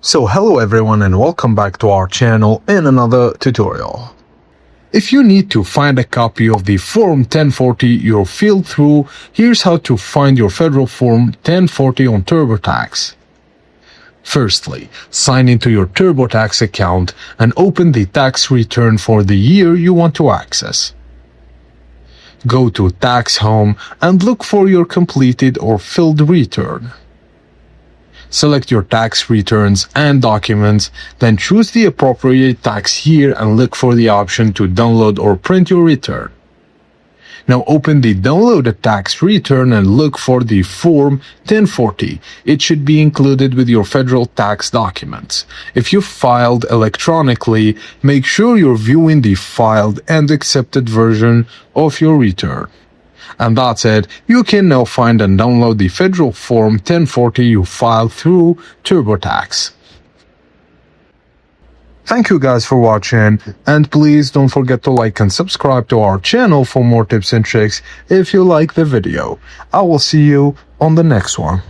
So hello everyone and welcome back to our channel in another tutorial. If you need to find a copy of the Form 1040 you're filled through, here's how to find your federal Form 1040 on Turbotax. Firstly, sign into your Turbotax account and open the tax return for the year you want to access. Go to Tax Home and look for your completed or filled return. Select your tax returns and documents, then choose the appropriate tax year and look for the option to download or print your return. Now open the downloaded tax return and look for the Form 1040. It should be included with your federal tax documents. If you filed electronically, make sure you're viewing the filed and accepted version of your return. And that's it, you can now find and download the federal Form 1040 you filed through Turbotax. Thank you guys for watching, and please don't forget to like and subscribe to our channel for more tips and tricks if you like the video. I will see you on the next one.